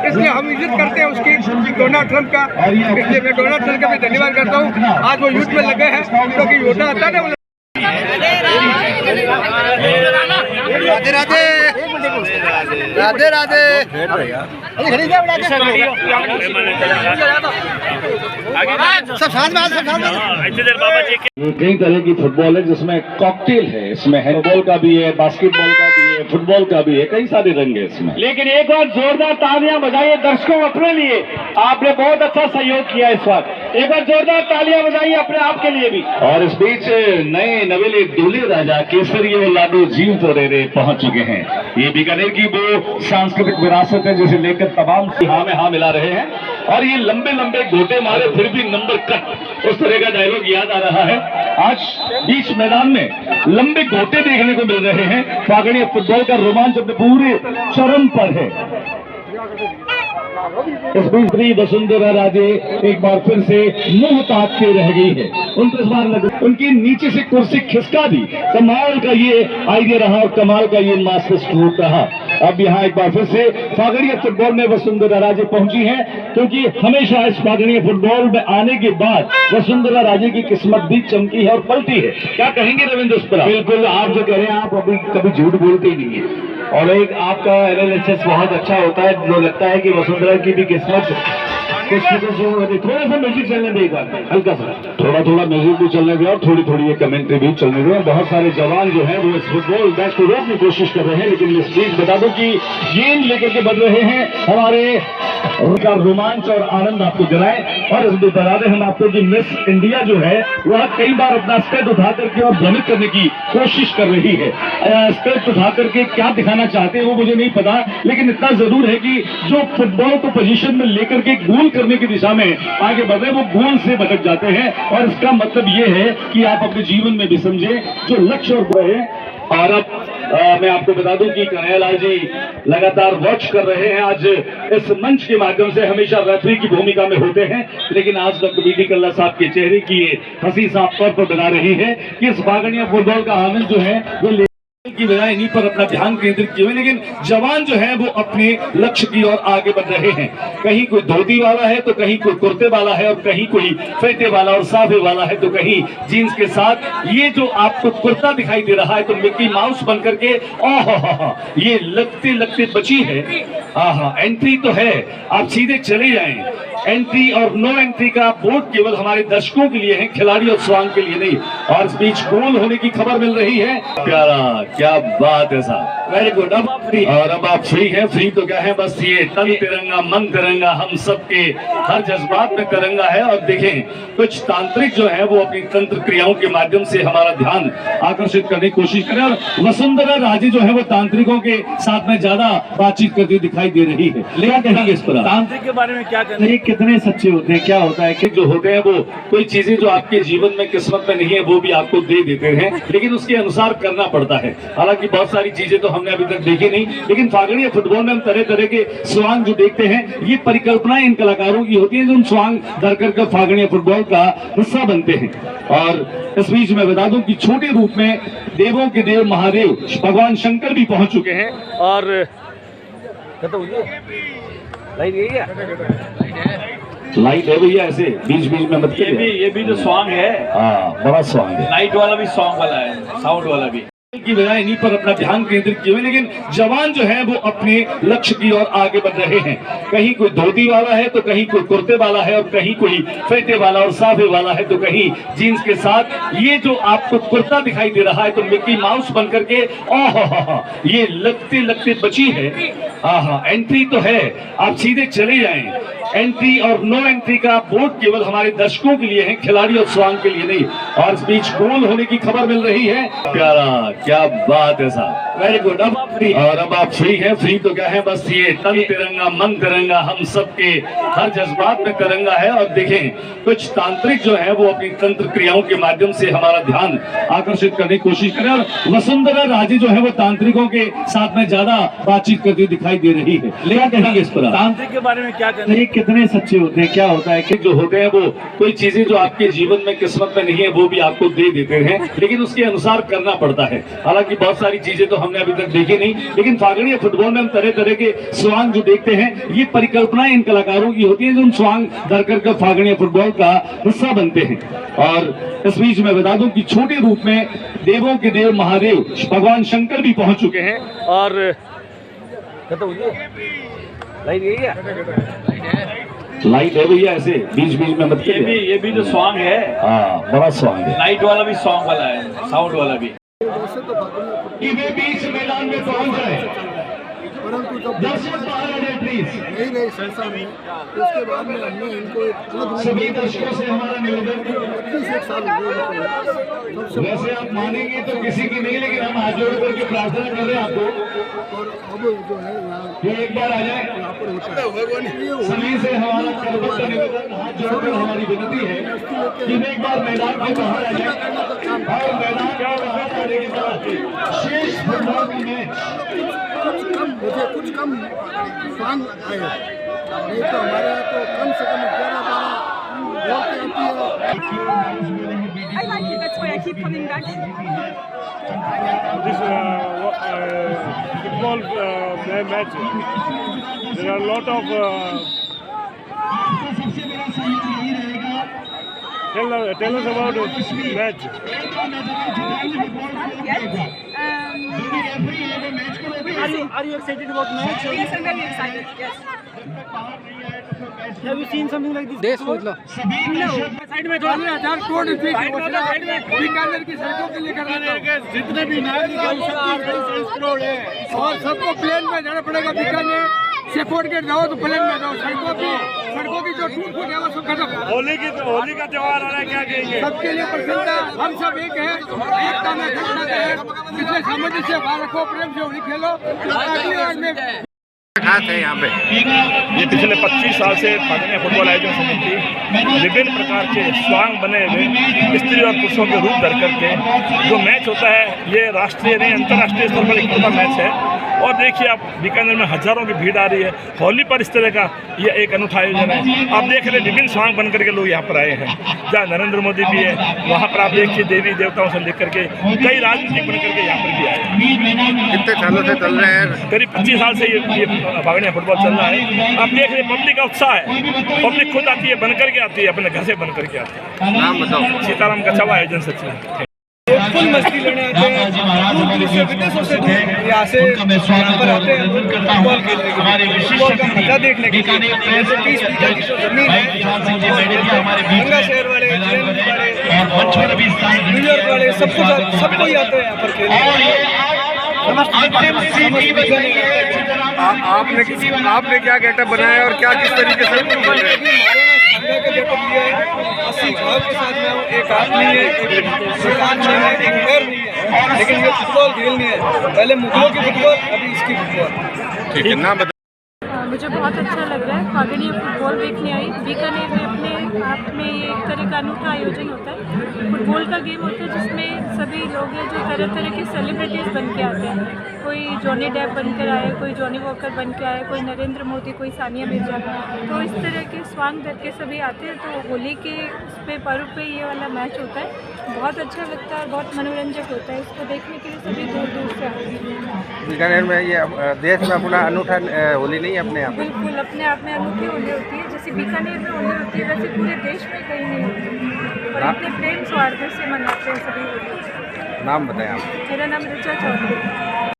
इसलिए हम इज्जत करते हैं उसकी, डोनाल्ड ट्रंप का। इसलिए मैं डोनाल्ड ट्रंप का भी धन्यवाद करता हूँ। आज वो युद्ध में लगे हैं क्योंकि योद्धा आता है ना। राधे राधे राधे राधे सब साथ में ये कई तरह की फुटबॉल है जिसमें कॉकटेल है, इसमें हैंडबॉल का भी है, बास्केटबॉल का भी है, फुटबॉल का भी है, कई सारे रंग है इसमें। लेकिन एक बार जोरदार तालियां बजाइए दर्शकों अपने लिए, आपने बहुत अच्छा सहयोग किया इस वक्त। एक बार जोरदार तालियां बजाइए अपने आप के लिए भी। और इस बीच नए नवेले दूल्हे राजा केसरी और लाडू जीव तोरेरे पहुंच चुके हैं। ये बीकानेर की वो सांस्कृतिक विरासत है जिसे लेकर तमाम हाँ में हाँ मिला रहे हैं। और ये लंबे लंबे गोटे मारे फिर भी नंबर कट, उस तरह का डायलॉग याद आ रहा है। आज बीच मैदान में लंबे गोटे देखने को मिल रहे हैं। फागड़िया फुटबॉल का रोमांच अपने पूरे चरम पर है। इस बीच श्री वसुंधरा राजे एक बार फिर से मुंह ताकते रह गई है। 29 बार लगे, उनकी नीचे से कुर्सी खिसका दी। कमाल का ये आइडिया रहा और कमाल का ये मास्टर स्ट्रोक रहा। अब यहाँ एक बार फिर से फागड़िया फुटबॉल में वसुंधरा राजे पहुंची हैं, क्योंकि हमेशा इस फागड़िया फुटबॉल में आने के बाद वसुंधरा राजे की किस्मत भी चमकी है और पलटी है। क्या कहेंगे रविंद्र उस पर? बिल्कुल, आप जो कह रहे हैं, आप अभी कभी झूठ बोलते ही नहीं है और एक आपका एनालिसिस बहुत अच्छा होता है। जो लगता है कि वसुंधरा की भी किस्मत कुछ थोड़ा सा म्यूजिक चलने दे, हल्का सा थोड़ा म्यूजिक भी चलने दे और थोड़ी थोड़ी ये कमेंट्री भी चलने दे। बहुत सारे जवान जो हैं वो इस फुटबॉल मैच को रोकने की कोशिश कर रहे हैं, लेकिन इस बीच बता दो कि गेंद लेकर के बढ़ रहे हैं हमारे, उनका रोमांच और आनंद आपको दिलाएं। और इस बता दें हम आपको कि मिस इंडिया जो है वह कई बार अपना स्टेप उठा करके और भ्रमित करने की कोशिश कर रही है। स्टेप उठा करके क्या दिखाना चाहते हैं वो मुझे नहीं पता, लेकिन इतना जरूर है कि जो फुटबॉल को पोजीशन में लेकर के गोल करने की दिशा में आगे बढ़ रहे हैं वो गोल से भटक जाते हैं। और इसका मतलब ये है कि आप अपने जीवन में भी समझे जो लक्ष्य और है। और अब मैं आपको बता दूं कि कन्हैयालाल जी लगातार वॉच कर रहे हैं। आज इस मंच के माध्यम से हमेशा रेफरी की भूमिका में होते हैं, लेकिन आज डॉक्टर बीडी कल्ला साहब के चेहरे की ये हंसी साफ तौर पर बना रही है कि इस फागड़िया फुटबॉल का आनंद जो है वो की बजाय इन्हीं पर अपना ध्यान केंद्रित किए हुए, लेकिन जवान जो है वो अपने लक्ष्य की ओर आगे बढ़ रहे हैं। कहीं कोई धोती वाला है तो कहीं कोई कुर्ते वाला है और कहीं कोई फेटे वाला और साफे वाला है तो कहीं जीन्स के साथ। ये जो आपको कुर्ता दिखाई दे रहा है तो मिक्की माउस बन करके ये लगते लगते बची है। एंट्री तो है, आप सीधे चले जाएं। एंट्री और नो एंट्री का बोर्ड केवल हमारे दर्शकों के लिए है, खिलाड़ी और स्वांग के लिए नहीं। और इस बीच गोल होने की खबर मिल रही है। प्यारा, क्या बात है साहब, वेरी गुड। अब फ्री, और अब आप फ्री हैं। फ्री तो क्या है, बस ये तन तिरंगा मन तिरंगा, हम सबके हर जज्बात में तिरंगा है। और देखें कुछ तांत्रिक जो है वो अपनी तंत्र क्रियाओं के माध्यम से हमारा ध्यान आकर्षित करने की कोशिश करें। और वसुंधरा राजे जो है वो तांत्रिकों के साथ में ज्यादा बातचीत करती दिखाई दे रही है। क्या कहेंगे इस पर? तांत्रिक के बारे में क्या कहना? कितने सच्चे होते हैं? क्या होता है कि जो होते हैं वो कोई चीजें जो आपके जीवन में किस्मत में नहीं है वो भी आपको दे देते हैं, लेकिन उसके अनुसार करना पड़ता है। हालांकि बहुत सारी चीजें तो हमने अभी तक देखी नहीं, लेकिन फागड़िया फुटबॉल में हम तरह तरह के स्वांग जो देखते हैं ये परिकल्पनाएं इन कलाकारों की होती है जो उन स्वांग धर कर फागड़िया फुटबॉल का हिस्सा बनते हैं। और इस बीच में बता दूं कि छोटे रूप में देवों के देव महादेव भगवान शंकर भी पहुंच चुके हैं। और लाइट है भैया, ऐसे बीच बीच में मत ये भी जो सॉन्ग है, हाँ बड़ा सॉन्ग है। लाइट वाला भी सॉन्ग वाला है, साउंड वाला भी की बजाय इन्हीं पर अपना ध्यान केंद्रित किए हुए, लेकिन जवान जो है वो अपने लक्ष्य की ओर आगे बढ़ रहे हैं। कहीं कोई धोती वाला है तो कहीं कोई कुर्ते वाला है और कहीं कोई फेटे वाला और साफे वाला है तो कहीं जीन्स के साथ। ये जो आपको कुर्ता दिखाई दे रहा है तो मिक्की माउस बन करके ये लगते लगते बची है। एंट्री तो है, आप सीधे चले जाएं। एंट्री और नो एंट्री का बोर्ड केवल हमारे दर्शकों के लिए है, खिलाड़ी और स्वांग के लिए नहीं। और इस बीच गोल होने की खबर मिल रही है। प्यारा, क्या बात है साहब, वेरी गुड। अब फ्री, और अब आप फ्री हैं। फ्री तो क्या है, बस ये तन तिरंगा मन तिरंगा, हम सबके हर जज्बात में तिरंगा है। और देखें कुछ तांत्रिक जो है वो अपनी तंत्र क्रियाओं के माध्यम से हमारा ध्यान आकर्षित करने की कोशिश करें। और वसुंधरा राजे जो है वो तांत्रिकों के साथ में ज्यादा बातचीत करती दिखाई दे रही है। क्या कहेंगे इस पर? तांत्रिक के बारे में क्या कहना? कितने सच्चे होते हैं? क्या होता है कि जो होते हैं वो कोई चीजें जो आपके जीवन में किस्मत में नहीं है वो भी आपको दे देते हैं, लेकिन उसके अनुसार करना पड़ता है। हालांकि बहुत सारी चीजें तो हमने अभी तक देखे नहीं, लेकिन फागड़िया फुटबॉल में हम तरह तरह के स्वांग जो देखते हैं, ये परिकल्पनाएं इन कलाकारों की होती है जो उन स्वांग धर कर फागड़िया फुटबॉल का हिस्सा बनते हैं। और इस बीच में बता दूं कि छोटे रूप में देवों के देव महादेव भगवान शंकर भी पहुंच चुके हैं। और लाइट है भैया, ऐसे बीच बीच में मत करिए। ये भी जो सॉन्ग है, हाँ बड़ा सॉन्ग है, लाइट वाला भी सॉन्ग वाला है, साउंड वाला भी। कि वे बीच मैदान में पहुंच जाए, परंतु जब दर्शक बाहर आ जाए प्लीज। नहीं रहे संसार में, उसके बाद में हमने इनको एक अलग सभी दर्शकों से हमारा निवेदन, 25 साल हो गए। वैसे आप मानेंगे तो किसी की नहीं, लेकिन हम हाथ जोड़ करके प्रार्थना कर रहे हैं आपको, और अब जो है यहाँ ये एक बार आ जाए। यहाँ पर होता है सभी से हमारा करबद्ध निवेदन, हाथ जोड़कर हमारी विनती है कि वे एक बार मैदान में बाहर आ जाए, और मैदान के बाहर आने के बाद शेष फुटबॉल का मैच कुछ कम स्वांग आए, नहीं तो हमारे यहाँ तो कम से कम 11-12 बॉल आती है। I like it, that's why I keep coming back. This football match, there are a lot of tell us about the match. Are you excited about match? Yes, I'm very excited. Yes. Have you seen something like this? No. Side में 2000 करोड़ रुपए बीकानेर की सड़कों के लिए करवाना है। जितने भी नागरिक हैं सबको 40 करोड़ है, और सबको प्लेन में जाना पड़ेगा। बीकानेर से फोर्ट गेट जाओ तो प्लेन में जाओ, सड़कों की जो टूट फूट है वो सब खत्म। होली का त्योहार आ रहा है, क्या कहेंगे? सबके लिए प्रसन्नता, हम सब एक है, एकता में एकता है। पिछले सामंजस्य से बाहर रखो, प्रेम से होली खेलो। अगली बार में खास है यहाँ पे ये पिछले 25 साल से फागड़िया फुटबॉल आयोजन समिति विभिन्न प्रकार के स्वांग बने हुए स्त्री और पुरुषों के रूप धर करके जो मैच होता है, ये राष्ट्रीय नहीं अंतर्राष्ट्रीय स्तर पर एक बड़ा मैच है। और देखिए आप बीकानेर में हजारों की भीड़ आ रही है होली पर, इस तरह का ये एक अनूठा आयोजन है। आप देख रहे विभिन्न स्वांग बन करके लोग यहाँ पर आए हैं, जहाँ नरेंद्र मोदी भी है, वहाँ पर आप देखिए देवी देवताओं से लेकर के कई राजनीतिक बन करके यहाँ पर भी आए। कितने सालों से चल रहे हैं? करीब 25 साल से ये फागड़िया फुटबॉल चल रहा है। आप देख रहे पब्लिक का उत्साह है, पब्लिक खुद आती है, बन करके आती है, अपने घर से बन करके आती है। नाम बताओ। सीताराम गच्छावा आयोजन सचिव। फुल मस्ती लेने आते हैं, दूर से विदेशों से यहाँ से यहाँ पर आते हैं फुटबॉल खेलने के लिए, फुटबॉल का मजा देखने के लिए। जैसे 30 बीघा की जो जमीन है, गंगा शहर वाले, न्यूयॉर्क वाले सबको ही आते हैं यहाँ पर खेलने। आपने क्या गेटअप बनाया और क्या किस तरीके से बन रहे हैं? का गेटअप लिया है, 80 घाव के साथ में हूँ। एक हाथ नहीं है, एक हाथ नहीं है, एक पैर नहीं है, लेकिन ये फुटबॉल खेलनी है। पहले मुगलों की फुटबॉल, अभी इसकी फुटबॉल। ठीक है, नाम बताओ। मुझे बहुत अच्छा लग रहा है, फागड़िया फुटबॉल देखने आई। बीकानेर में अपने आप में ये एक तरह का अनूठा आयोजन होता है। फुटबॉल का गेम होता है जिसमें सभी लोग हैं जो तरह तरह के सेलिब्रिटीज़ बन के आते हैं। कोई जॉनी डेप बनकर आए, कोई जॉनी वॉकर बन के आए, कोई नरेंद्र मोदी, कोई सानिया मिर्जा। तो इस तरह के स्वांग धर के सभी आते हैं। तो होली के उस पे पर्व पे ये वाला मैच होता है, बहुत अच्छा लगता है, बहुत मनोरंजक होता है। इसको देखने के लिए सभी दूर दूर से आते हैं। बीकानेर में ये देश में अपना अनूठा होली नहीं अपने आप? बिल्कुल अपने आप में अनूठी होली होती है। जैसे बीकानेर में होली होती है, वैसे पूरे देश में कहीं नहीं होती, और इतने प्रेम सौहार्द से मनाते हैं सभी होली। नाम बताएं आप। मेरा नाम ऋचा चौधरी।